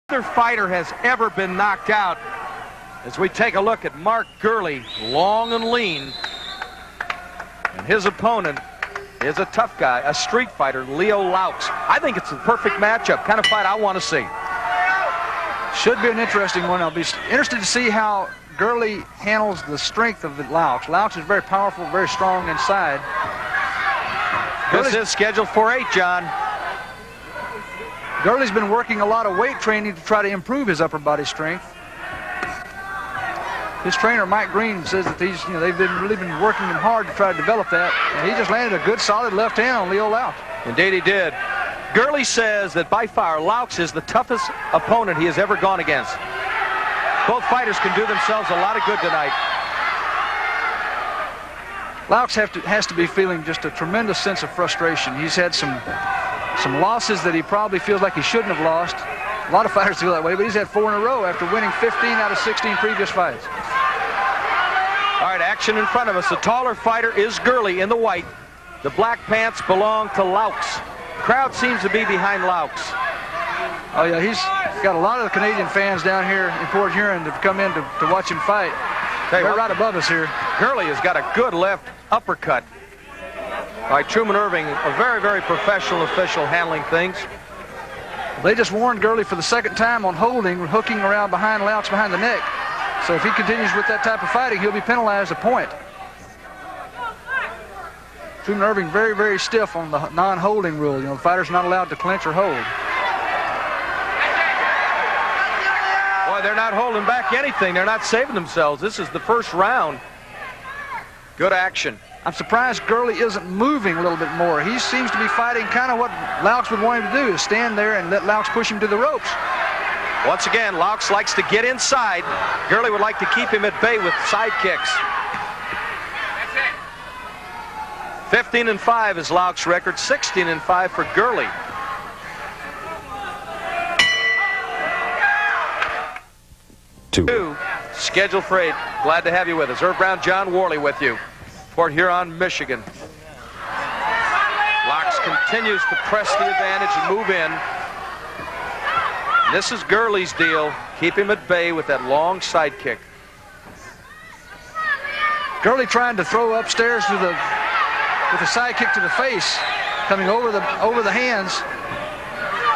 other fighter has ever been knocked out. As we take a look at Mark Gurley, long and lean, and his opponent is a tough guy, a street fighter, Loucks. I think it's the perfect matchup, kind of fight I want to see. Should be an interesting one. I'll be interested to see how Gurley handles the strength of the Loucks. Loucks is very powerful, very strong inside. This is scheduled for 8, John. Gurley's been working a lot of weight training to try to improve his upper body strength. His trainer, Mike Green, says that they've really been working him hard to try to develop that. And he just landed a good, solid left hand on Loucks. Indeed he did. Gurley says that by far, Loucks is the toughest opponent he has ever gone against. Both fighters can do themselves a lot of good tonight. Loucks has to be feeling just a tremendous sense of frustration. He's had some losses that he probably feels like he shouldn't have lost. A lot of fighters feel that way, but he's had 4 in a row after winning 15 out of 16 previous fights. All right, action in front of us. The taller fighter is Gurley in the white. The black pants belong to Loucks. Crowd seems to be behind Loucks. Oh yeah, he's got a lot of the Canadian fans down here in Port Huron to come in to watch him fight. They're right above us here. Gurley has got a good left uppercut by Truman Irving, a very, very professional official handling things. They just warned Gurley for the second time on hooking around behind Loucks behind the neck. So if he continues with that type of fighting, he'll be penalized a point. Truman Irving very, very stiff on the non-holding rule. The fighter's not allowed to clinch or hold. Boy, they're not holding back anything. They're not saving themselves. This is the first round. Good action. I'm surprised Gurley isn't moving a little bit more. He seems to be fighting kind of what Loucks would want him to do, is stand there and let Loucks push him to the ropes. Once again, Loucks likes to get inside. Gurley would like to keep him at bay with side kicks. 15-5 is Loucks' record, 16-5 for Gurley. Two, scheduled for 8. Glad to have you with us. Irv Brown, John Worley with you. Port Huron, Michigan. Loucks continues to press the advantage and move in. This is Gurley's deal. Keep him at bay with that long side kick. Gurley trying to throw upstairs with a side kick to the face, coming over the hands.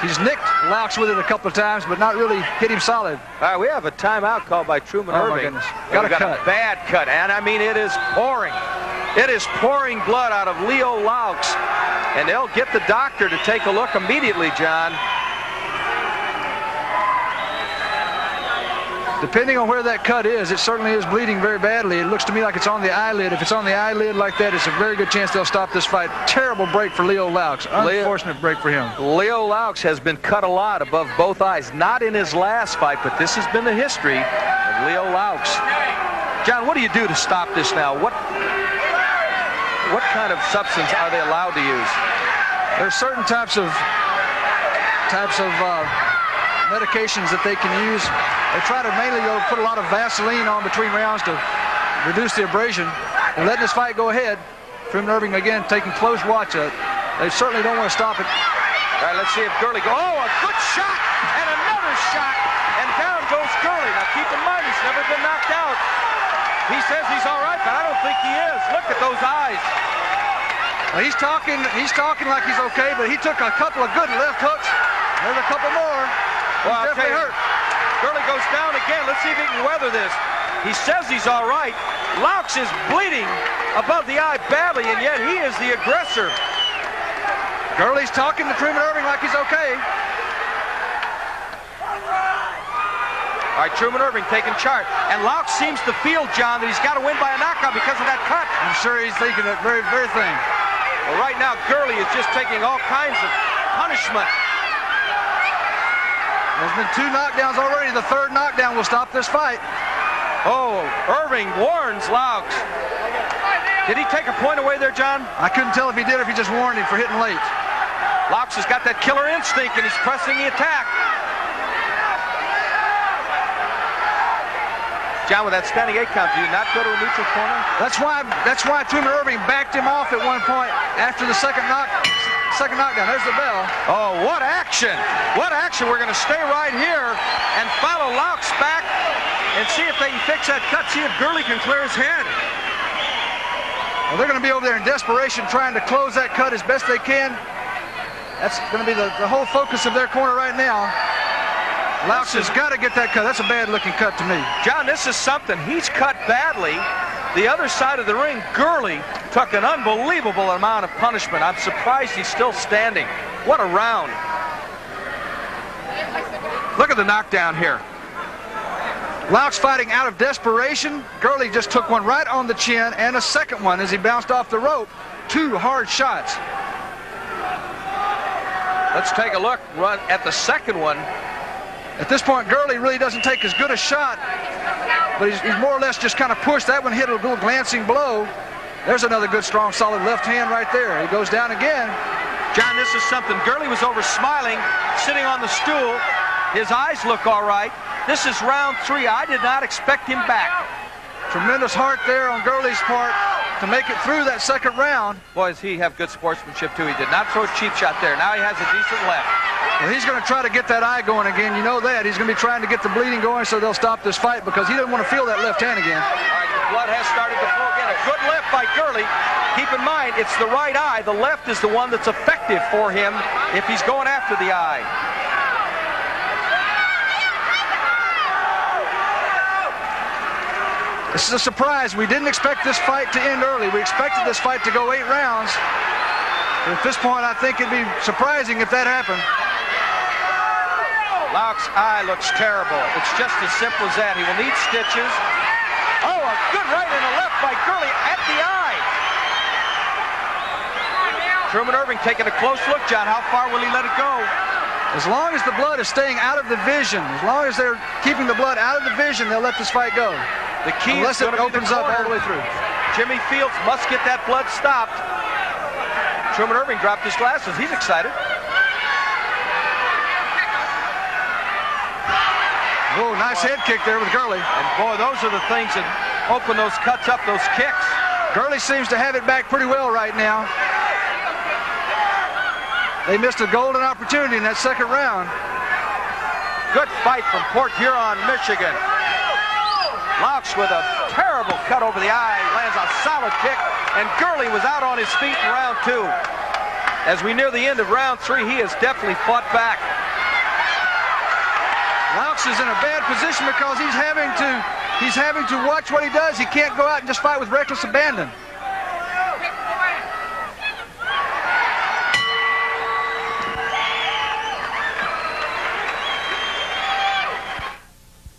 He's nicked Loucks with it a couple of times, but not really hit him solid. All right, we have a timeout called by Truman Irving. My goodness. Got a bad cut, and I mean it is pouring. It is pouring blood out of Loucks, and they'll get the doctor to take a look immediately, John. Depending on where that cut is, it certainly is bleeding very badly. It looks to me like it's on the eyelid. If it's on the eyelid like that, it's a very good chance they'll stop this fight. Terrible break for Loucks. Unfortunate break for him. Loucks has been cut a lot above both eyes. Not in his last fight, but this has been the history of Loucks. John, what do you do to stop this now? What kind of substance are they allowed to use? There's certain types of medications that they can use. They try to mainly put a lot of Vaseline on between rounds to reduce the abrasion. They're letting this fight go ahead. Truman Irving again taking close watch of it. They certainly don't want to stop it. All right, let's see if Gurley goes. Oh, a good shot and another shot, and down goes Gurley. Now keep in mind, he's never been knocked out. He says he's all right, but I don't think he is. Look at those eyes. Well, he's talking like he's okay, but he took a couple of good left hooks. There's a couple more. He's definitely hurt. Gurley goes down again. Let's see if he can weather this. He says he's all right. Loucks is bleeding above the eye badly, and yet he is the aggressor. Gurley's talking to Truman Irving like he's okay. All right, Truman Irving taking charge. And Loucks seems to feel, John, that he's got to win by a knockout because of that cut. I'm sure he's thinking that very, very thing. Well, right now, Gurley is just taking all kinds of punishment. There's been 2 knockdowns already. The 3rd knockdown will stop this fight. Oh, Irving warns Loucks. Did he take a point away there, John? I couldn't tell if he did or if he just warned him for hitting late. Loucks has got that killer instinct, and he's pressing the attack. John, with that standing 8 count, do you not go to a neutral corner? That's why Truman Irving backed him off at one point after the second knockdown. There's the bell. Oh, what action! What action! We're going to stay right here and see if they can fix that cut, see if Gurley can clear his head. Well, they're going to be over there in desperation trying to close that cut as best they can. That's going to be the whole focus of their corner right now. Loucks has got to get that cut. That's a bad-looking cut to me. John, this is something. He's cut badly. The other side of the ring, Gurley took an unbelievable amount of punishment. I'm surprised he's still standing. What a round. Look at the knockdown here. Loucks fighting out of desperation. Gurley just took one right on the chin and a second one as he bounced off the rope. 2 hard shots. Let's take a look at the second one. At this point, Gurley really doesn't take as good a shot, but he's more or less just kind of pushed. That one hit a little glancing blow. There's another good, strong, solid left hand right there. He goes down again. John, this is something. Gurley was over smiling, sitting on the stool. His eyes look all right. This is round 3. I did not expect him back. Tremendous heart there on Gurley's part to make it through that second round. Boy, does he have good sportsmanship, too. He did not throw a cheap shot there. Now he has a decent left. Well, he's going to try to get that eye going again. You know that. He's going to be trying to get the bleeding going so they'll stop this fight because he doesn't want to feel that left hand again. All right, the blood has started to flow again. A good left by Gurley. Keep in mind, it's the right eye. The left is the one that's effective for him if he's going after the eye. This is a surprise. We didn't expect this fight to end early. We expected this fight to go 8 rounds. But at this point, I think it'd be surprising if that happened. Loucks' eye looks terrible. It's just as simple as that. He will need stitches. Oh, a good right and a left by Gurley at the eye. Truman Irving taking a close look, John. How far will he let it go? As long as the blood is staying out of the vision, as long as they're keeping the blood out of the vision, they'll let this fight go. The key unless is it opens up all the way through. Jimmy Fields must get that blood stopped. Truman Irving dropped his glasses. He's excited. Oh, nice head kick there with Gurley. And boy, those are the things that open those cuts up, those kicks. Gurley seems to have it back pretty well right now. They missed a golden opportunity in that second round. Good fight from Port Huron, Michigan. Loucks with a terrible cut over the eye, lands a solid kick, and Gurley was out on his feet in round 2. As we near the end of round 3, he has definitely fought back. Loucks is in a bad position because he's having to watch what he does. He can't go out and just fight with reckless abandon.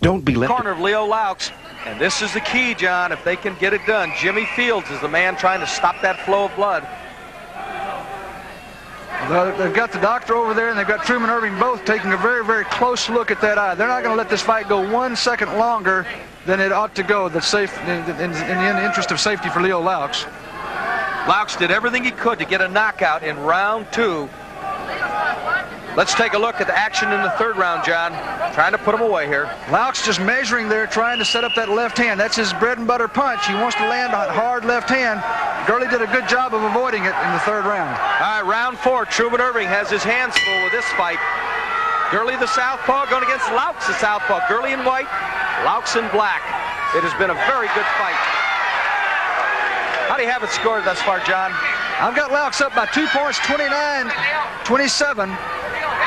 Don't be let Corner of Leo Loucks. And this is the key, John, if they can get it done. Jimmy Fields is the man trying to stop that flow of blood. They've got the doctor over there, and they've got Truman Irving both taking a very, very close look at that eye. They're not going to let this fight go 1 second longer than it ought to go. That's safe in the interest of safety for Leo Loucks. Loucks did everything he could to get a knockout in round 2. Let's take a look at the action in the third round, John. Trying to put him away here. Loucks just measuring there, trying to set up that left hand. That's his bread and butter punch. He wants to land a hard left hand. Gurley did a good job of avoiding it in the third round. All right, round 4. Truman Irving has his hands full with this fight. Gurley the southpaw going against Loucks the southpaw. Gurley in white, Loucks in black. It has been a very good fight. How do you have it scored thus far, John? I've got Loucks up by 2 points, 29-27.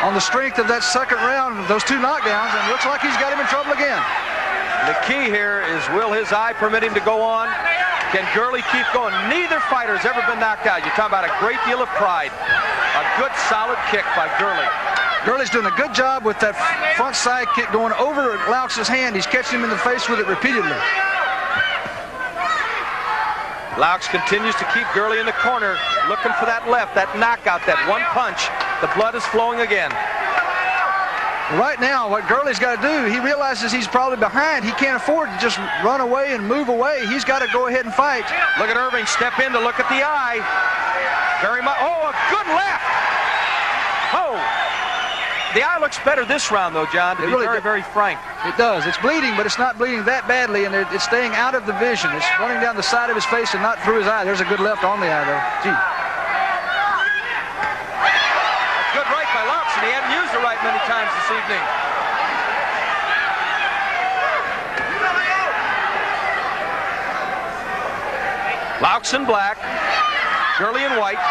On the strength of that second round, those 2 knockdowns, and it looks like he's got him in trouble again. The key here is, will his eye permit him to go on? Can Gurley keep going? Neither fighter has ever been knocked out. You're talking about a great deal of pride. A good, solid kick by Gurley. Gurley's doing a good job with that front side kick going over Loucks' hand. He's catching him in the face with it repeatedly. Loucks continues to keep Gurley in the corner, looking for that left, that knockout, that one punch. The blood is flowing again. Right now, what Gurley's got to do, he realizes he's probably behind. He can't afford to just run away and move away. He's got to go ahead and fight. Look at Irving step in to look at the eye. Very much. Oh, a good left. Oh. The eye looks better this round, though, John, to be really very frank. It does. It's bleeding, but it's not bleeding that badly, and it's staying out of the vision. It's running down the side of his face and not through his eye. There's a good left on the eye, though. Gee. Good right by Loucks, and he hadn't used the right many times this evening. Loucks in black, Gurley in white.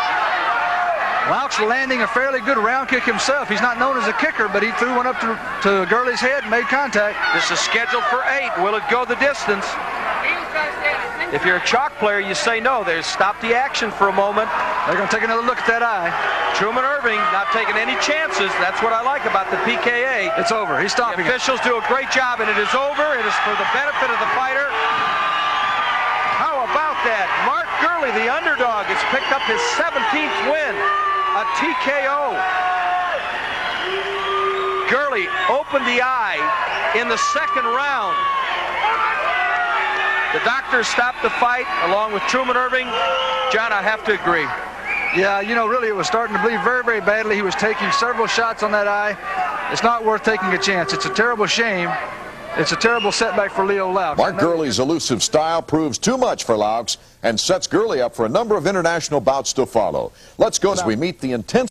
Loucks landing a fairly good round kick himself. He's not known as a kicker, but he threw one up to Gurley's head and made contact. This is scheduled for 8. Will it go the distance? If you're a chalk player, you say no. There's stop the action for a moment. They're going to take another look at that eye. Truman Irving not taking any chances. That's what I like about the PKA. It's over. He's stopping The officials do a great job, and it is over. It is for the benefit of the fighter. How about that? Mark Gurley, the underdog, has picked up his 17th win. A TKO. Gurley opened the eye in the second round. The doctors stopped the fight along with Truman Irving. John, I have to agree. Yeah, you know, really it was starting to bleed very, very badly. He was taking several shots on that eye. It's not worth taking a chance. It's a terrible shame. It's a terrible setback for Leo Loucks. Mark Gurley's elusive style proves too much for Loucks and sets Gurley up for a number of international bouts to follow. Let's go as we meet the intense